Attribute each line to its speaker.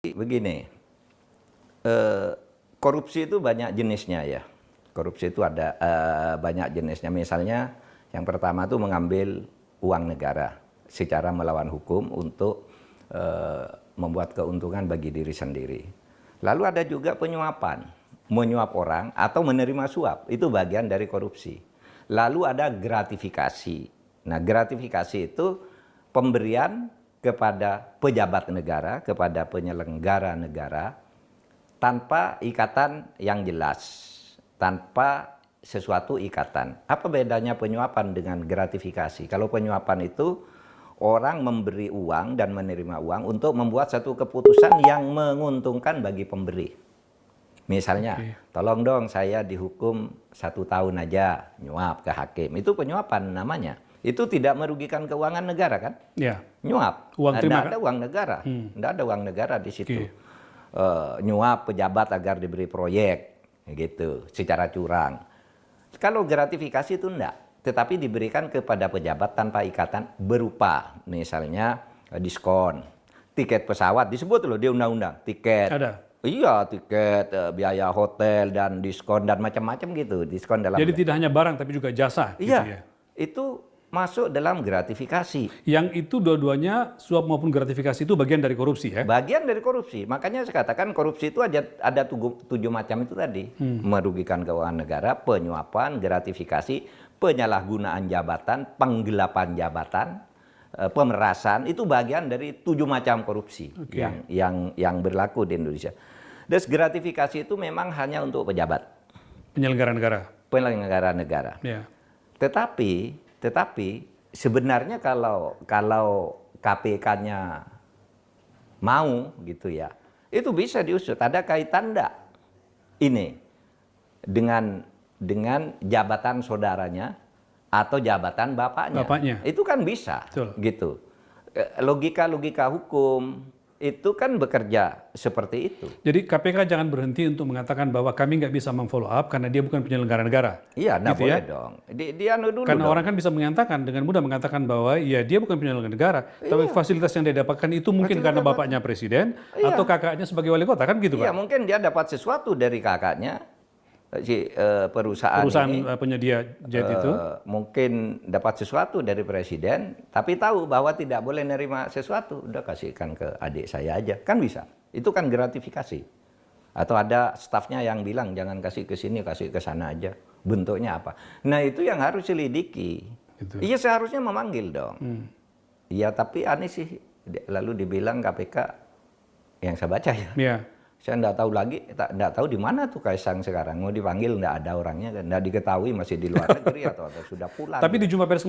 Speaker 1: Begini, korupsi itu banyak jenisnya ya. Korupsi itu ada banyak jenisnya. Misalnya yang pertama itu mengambil uang negara secara melawan hukum untuk membuat keuntungan bagi diri sendiri. Lalu ada juga penyuapan, menyuap orang atau menerima suap, itu bagian dari korupsi. Lalu ada gratifikasi. Nah, gratifikasi itu pemberian kepada pejabat negara, kepada penyelenggara negara, tanpa ikatan yang jelas, tanpa sesuatu ikatan. Apa bedanya penyuapan dengan gratifikasi? Kalau penyuapan itu orang memberi uang dan menerima uang untuk membuat satu keputusan yang menguntungkan bagi pemberi. Misalnya, tolong dong saya dihukum 1 tahun aja, nyuap ke hakim. Itu penyuapan namanya. Itu tidak merugikan keuangan negara kan?
Speaker 2: Ya.
Speaker 1: Nyuap.
Speaker 2: Uang terima,
Speaker 1: tidak ada uang negara. Tidak ada uang negara di situ. Nyuap pejabat agar diberi proyek, gitu, secara curang. Kalau gratifikasi itu enggak, tetapi diberikan kepada pejabat tanpa ikatan berupa, misalnya diskon, tiket pesawat disebut loh di undang-undang, tiket.
Speaker 2: Ada.
Speaker 1: Iya, tiket, biaya hotel dan diskon dan macam-macam gitu, diskon dalam.
Speaker 2: Jadi tidak hanya barang tapi juga jasa.
Speaker 1: Iya,
Speaker 2: gitu ya.
Speaker 1: itu masuk dalam gratifikasi.
Speaker 2: Yang itu dua-duanya suap maupun gratifikasi itu bagian dari korupsi ya?
Speaker 1: Bagian dari korupsi. Makanya saya katakan korupsi itu ada 7 macam itu tadi. Merugikan keuangan negara, penyuapan, gratifikasi, penyalahgunaan jabatan, penggelapan jabatan, pemerasan. Itu bagian dari 7 macam korupsi yang berlaku di Indonesia. Dan gratifikasi itu memang hanya untuk pejabat.
Speaker 2: Penyelenggara negara.
Speaker 1: Penyelenggara negara.
Speaker 2: Ya.
Speaker 1: Tetapi sebenarnya kalau KPK-nya mau gitu ya, itu bisa diusut. Ada kaitan enggak ini dengan jabatan saudaranya atau jabatan bapaknya? Itu kan bisa.
Speaker 2: Betul.
Speaker 1: Gitu. Logika hukum itu kan bekerja seperti itu.
Speaker 2: Jadi KPK jangan berhenti untuk mengatakan bahwa kami nggak bisa memfollow up karena dia bukan penyelenggara negara.
Speaker 1: Iya, nggak
Speaker 2: gitu
Speaker 1: boleh
Speaker 2: ya?
Speaker 1: dong. Dia dulu
Speaker 2: Karena
Speaker 1: dong.
Speaker 2: orang kan bisa mengatakan dengan mudah mengatakan bahwa ya dia bukan penyelenggara negara, tapi fasilitas yang dia dapatkan itu mungkin karena bapaknya presiden atau kakaknya sebagai wali kota kan gitu
Speaker 1: Iya,
Speaker 2: Pak?
Speaker 1: mungkin dia dapat sesuatu dari kakaknya, perusahaan ini.
Speaker 2: Penyedia jet itu.
Speaker 1: Mungkin dapat sesuatu dari presiden, tapi tahu bahwa tidak boleh nerima sesuatu. Udah kasihkan ke adik saya aja. Kan bisa. Itu kan gratifikasi. Atau ada stafnya yang bilang, jangan kasih ke sini, kasih ke sana aja. Bentuknya apa? Nah itu yang harus selidiki. Iya seharusnya memanggil dong. Iya tapi aneh sih. Lalu dibilang KPK, yang saya baca ya.
Speaker 2: Iya.
Speaker 1: Saya enggak tahu lagi, enggak tahu di mana tuh Kaisang sekarang. Mau dipanggil enggak ada orangnya, enggak diketahui masih di luar negeri atau sudah pulang.
Speaker 2: Tapi di jumpa pers